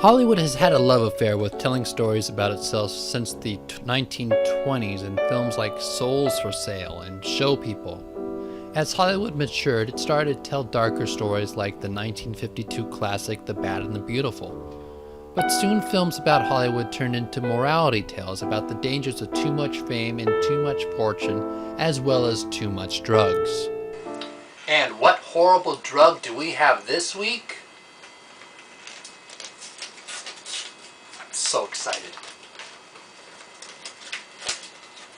Hollywood has had a love affair with telling stories about itself since the 1920s in films like Souls for Sale and Show People. As Hollywood matured, it started to tell darker stories like the 1952 classic The Bad and the Beautiful. But soon films about Hollywood turned into morality tales about the dangers of too much fame and too much fortune, as well as too much drugs. And what horrible drug do we have this week? I'm so excited.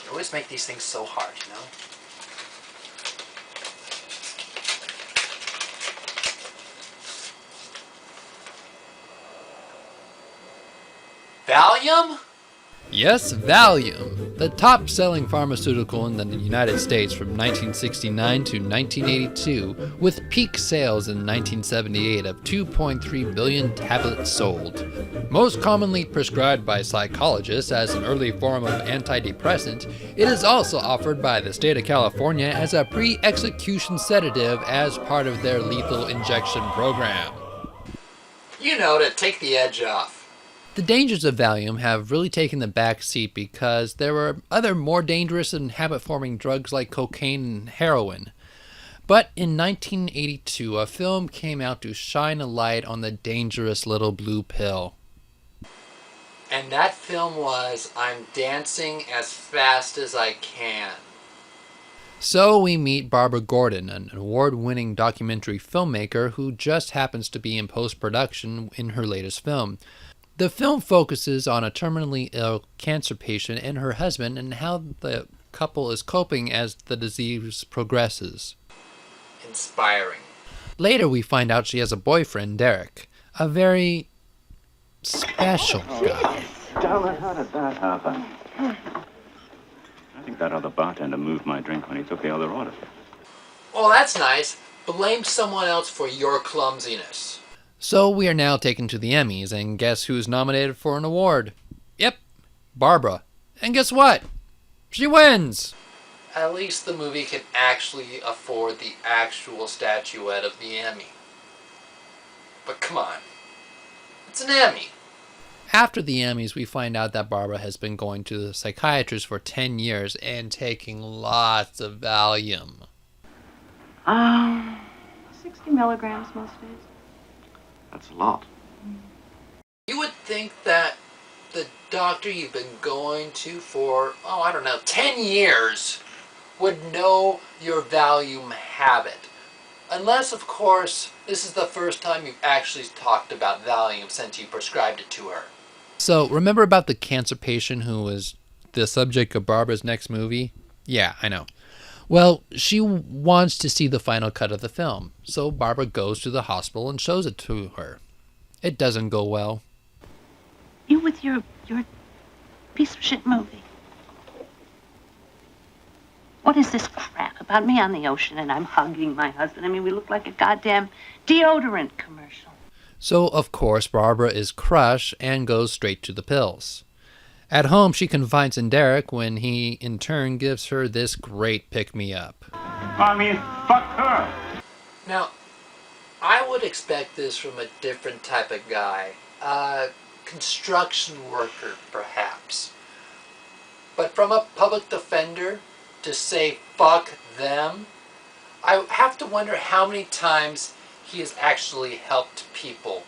You always make these things so hard, you know? Valium? Yes, Valium, the top-selling pharmaceutical in the United States from 1969 to 1982, with peak sales in 1978 of 2.3 billion tablets sold. Most commonly prescribed by psychologists as an early form of antidepressant, it is also offered by the state of California as a pre-execution sedative as part of their lethal injection program. You know, to take the edge off. The dangers of Valium have really taken the back seat because there were other more dangerous and habit-forming drugs like cocaine and heroin. But in 1982, a film came out to shine a light on the dangerous little blue pill. And that film was I'm Dancing as Fast as I Can. So we meet Barbara Gordon, an award-winning documentary filmmaker who just happens to be in post-production in her latest film. The film focuses on a terminally ill cancer patient and her husband and how the couple is coping as the disease progresses. Inspiring. Later we find out she has a boyfriend, Derek, a very special guy. Darling, how did that happen? I think that other bartender moved my drink when he took the other order. Well, that's nice. Blame someone else for your clumsiness. So we are now taken to the Emmys, and guess who's nominated for an award? Yep, Barbara. And guess what? She wins! At least the movie can actually afford the actual statuette of the Emmy. But come on. It's an Emmy. After the Emmys, we find out that Barbara has been going to the psychiatrist for 10 years and taking lots of Valium. 60 milligrams most days. That's a lot. You would think that the doctor you've been going to for, 10 years would know your Valium habit. Unless, of course, this is the first time you've actually talked about Valium since you prescribed it to her. So, remember about the cancer patient who was the subject of Barbara's next movie? Yeah, I know. Well, she wants to see the final cut of the film, so Barbara goes to the hospital and shows it to her. It doesn't go well. You with your piece of shit movie. What is this crap about me on the ocean and I'm hugging my husband? I mean, we look like a goddamn deodorant commercial. So, of course, Barbara is crushed and goes straight to the pills. At home, she confides in Derek when he, in turn, gives her this great pick-me-up. I mean, fuck her. Now, I would expect this from a different type of guy. A construction worker, perhaps. But from a public defender to say fuck them, I have to wonder how many times he has actually helped people.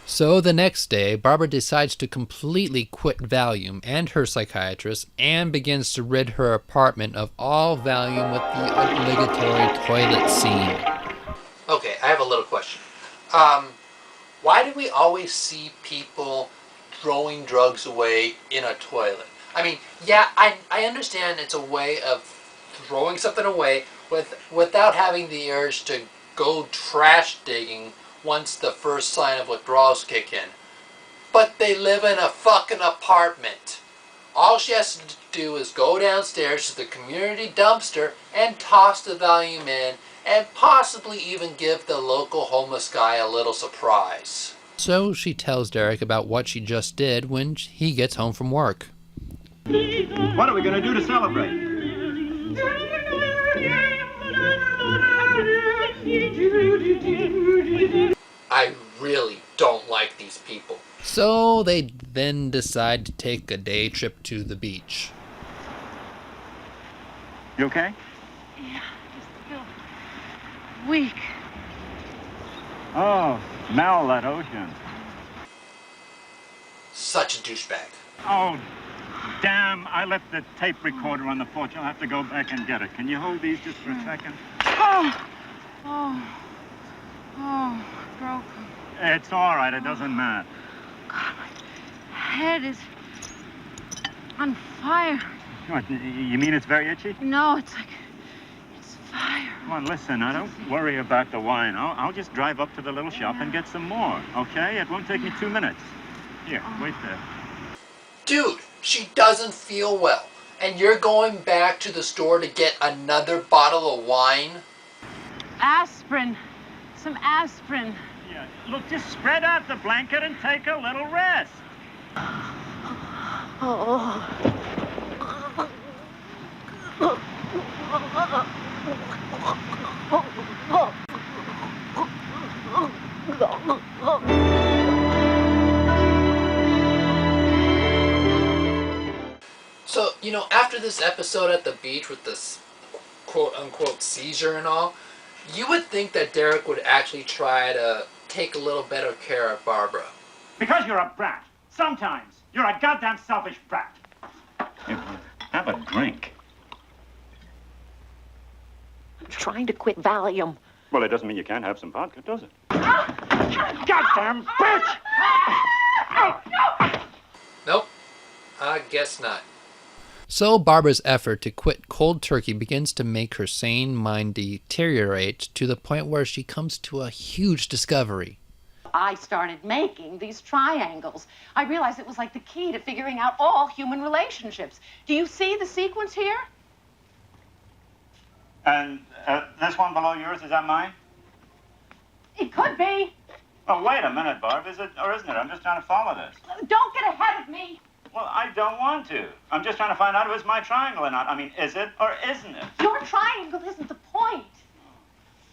So the next day, Barbara decides to completely quit Valium and her psychiatrist and begins to rid her apartment of all Valium with the obligatory toilet scene. Okay, I have a little question. Why do we always see people throwing drugs away in a toilet? I mean, yeah, I understand it's a way of throwing something away without having the urge to go trash digging once the first sign of withdrawals kick in. But they live in a fucking apartment. All she has to do is go downstairs to the community dumpster and toss the Valium in and possibly even give the local homeless guy a little surprise. So she tells Derek about what she just did when he gets home from work. What are we going to do to celebrate? I really don't like these people. So So they then decide to take a day trip to the beach. You okay? Yeah, just feel weak. Oh, smell that ocean. Such a douchebag. Oh, damn, I left the tape recorder on the porch. I'll have to go back and get it. Can you hold these just for a second? Broke. It's all right. It doesn't matter. God, my head is on fire. What, you mean it's very itchy? No, it's fire. Come on, listen, now don't worry about the wine. I'll just drive up to the little shop and get some more, okay? It won't take me 2 minutes. Here, wait there. Dude, she doesn't feel well. And you're going back to the store to get another bottle of wine? Aspirin. Some aspirin. Yeah, look, just spread out the blanket and take a little rest. So, you know, after this episode at the beach with this quote-unquote seizure and all, you would think that Derek would actually try to take a little better care of Barbara. Because you're a brat. Sometimes. You're a goddamn selfish brat. Have a drink. I'm trying to quit Valium. Well, it doesn't mean you can't have some vodka, does it? Goddamn bitch! Nope, I guess not. So Barbara's effort to quit cold turkey begins to make her sane mind deteriorate to the point where she comes to a huge discovery. I started making these triangles. I realized it was like the key to figuring out all human relationships. Do you see the sequence here? And this one below yours, is that mine? It could be. Oh, wait a minute, Barb. Is it or isn't it? I'm just trying to follow this. Don't get ahead of me. Well, I don't want to. I'm just trying to find out if it's my triangle or not. I mean, is it or isn't it? Your triangle isn't the point.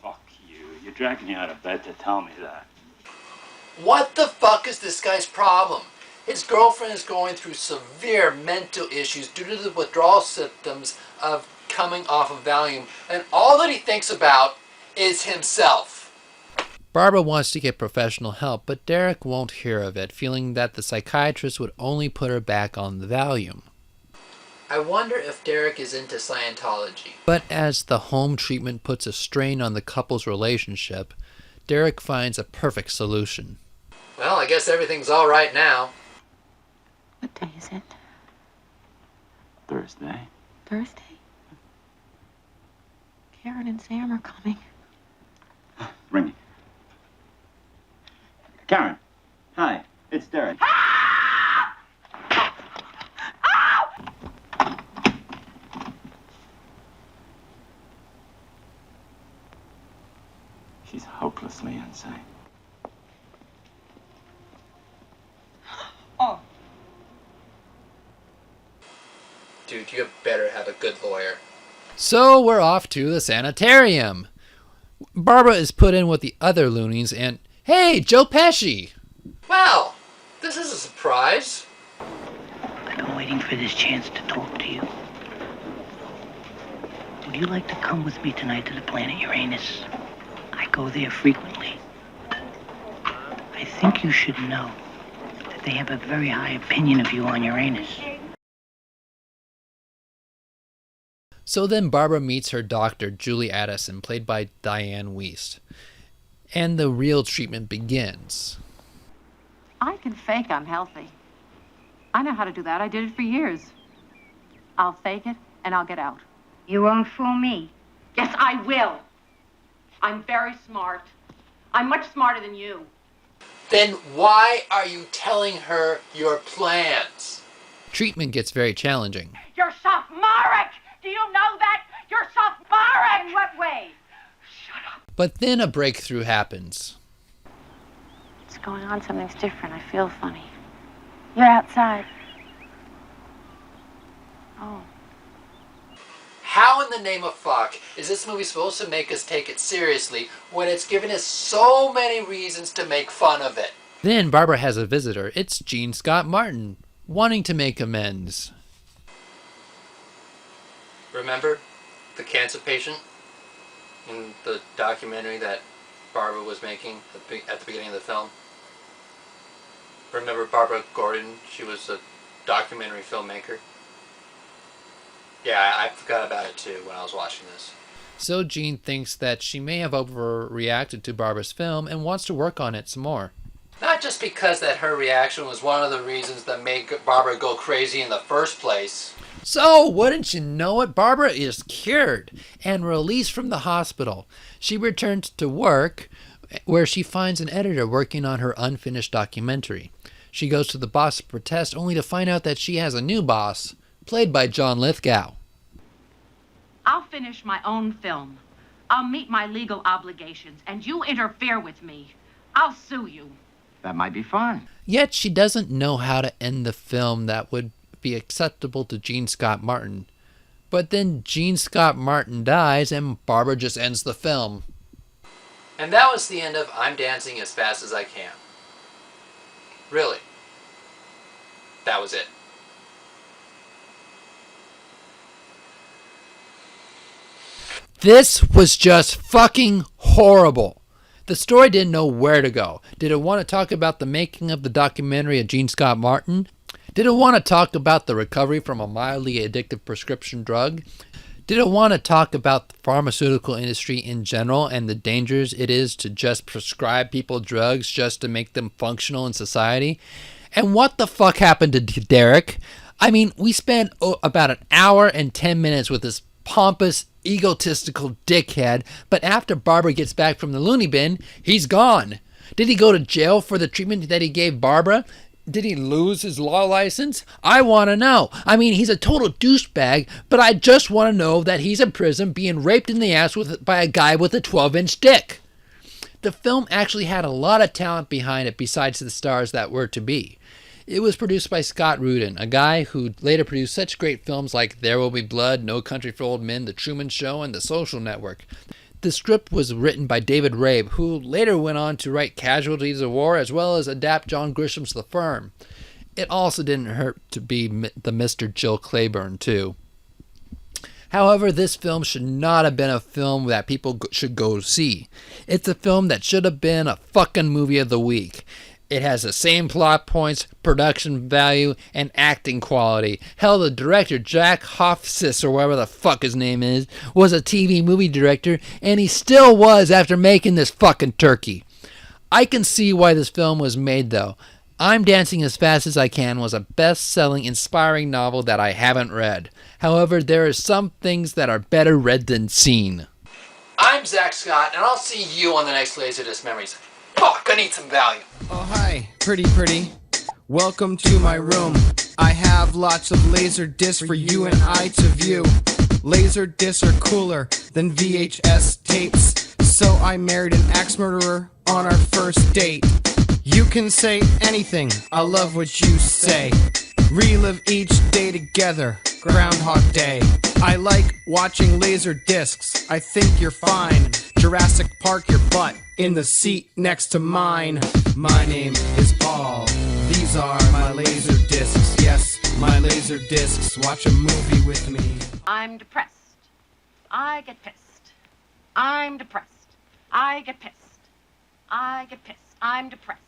Fuck you. You're dragging me out of bed to tell me that. What the fuck is this guy's problem? His girlfriend is going through severe mental issues due to the withdrawal symptoms of coming off of Valium, and all that he thinks about is himself. Barbara wants to get professional help, but Derek won't hear of it, feeling that the psychiatrist would only put her back on the Valium. I wonder if Derek is into Scientology. But as the home treatment puts a strain on the couple's relationship, Derek finds a perfect solution. Well, I guess everything's all right now. What day is it? Thursday. Thursday? Karen and Sam are coming. Ring it. Karen. Hi. It's Derek. She's hopelessly insane. Oh. Dude, you better have a good lawyer. So we're off to the Sanitarium. Barbara is put in with the other loonies and, hey, Joe Pesci! Well, this is a surprise. I've been waiting for this chance to talk to you. Would you like to come with me tonight to the planet Uranus? I go there frequently. I think you should know that they have a very high opinion of you on Uranus. So then Barbara meets her doctor, Julie Addison, played by Diane Wiest. And the real treatment begins. I can fake I'm healthy. I know how to do that. I did it for years. I'll fake it and I'll get out. You won't fool me. Yes, I will. I'm very smart. I'm much smarter than you. Then why are you telling her your plans? Treatment gets very challenging. You're sophomoric! Do you know that? You're sophomoric! In what way? Shut up. But then a breakthrough happens. What's going on? Something's different. I feel funny. You're outside. Oh. How in the name of fuck is this movie supposed to make us take it seriously when it's given us so many reasons to make fun of it? Then Barbara has a visitor. It's Gene Scott Martin, wanting to make amends. Remember the cancer patient in the documentary that Barbara was making at the beginning of the film? Remember Barbara Gordon? She was a documentary filmmaker. Yeah, I forgot about it too when I was watching this. So Gene thinks that she may have overreacted to Barbara's film and wants to work on it some more. Not just because that her reaction was one of the reasons that made Barbara go crazy in the first place. So, wouldn't you know it, Barbara is cured and released from the hospital. She returns to work, where she finds an editor working on her unfinished documentary. She goes to the boss to protest, only to find out that she has a new boss, played by John Lithgow. I'll finish my own film. I'll meet my legal obligations, and you interfere with me. I'll sue you. That might be fun. Yet she doesn't know how to end the film that would be acceptable to Gene Scott Martin. But then Gene Scott Martin dies and Barbara just ends the film. And that was the end of I'm Dancing as Fast as I Can. Really. That was it. This was just fucking horrible. The story didn't know where to go. Did it want to talk about the making of the documentary of Gene Scott Martin? Did it want to talk about the recovery from a mildly addictive prescription drug? Did it want to talk about the pharmaceutical industry in general and the dangers it is to just prescribe people drugs just to make them functional in society? And what the fuck happened to Derek? I mean, we spent about an hour and 10 minutes with this pompous, egotistical dickhead, but after Barbara gets back from the loony bin, he's gone. Did he go to jail for the treatment that he gave Barbara? Did he lose his law license? I want to know. I mean, he's a total douchebag, but I just want to know that he's in prison being raped in the ass by a guy with a 12-inch dick. The film actually had a lot of talent behind it besides the stars that were to be. It was produced by Scott Rudin, a guy who later produced such great films like There Will Be Blood, No Country for Old Men, The Truman Show, and The Social Network. The script was written by David Rabe, who later went on to write Casualties of War as well as adapt John Grisham's The Firm. It also didn't hurt to be the Mr. Jill Clayburgh, too. However, this film should not have been a film that people should go see. It's a film that should have been a fucking movie of the week. It has the same plot points, production value, and acting quality. Hell, the director, Jack Hofsis, or whatever the fuck his name is, was a TV movie director, and he still was after making this fucking turkey. I can see why this film was made, though. I'm Dancing as Fast as I Can was a best-selling, inspiring novel that I haven't read. However, there are some things that are better read than seen. I'm Zach Scott, and I'll see you on the next Laserdisc Memories. Fuck, I need some Valium. Oh, hi, pretty. Welcome to my room. I have lots of laser discs for you and I to view. Laser discs are cooler than VHS tapes, so I married an axe murderer on our first date. You can say anything, I love what you say. Relive each day together, Groundhog Day. I like watching laser discs, I think you're fine. Jurassic Park your butt in the seat next to mine. My name is Paul, these are my laser discs. Yes, my laser discs, watch a movie with me. I'm depressed. I get pissed. I'm depressed. I get pissed. I get pissed. I'm depressed.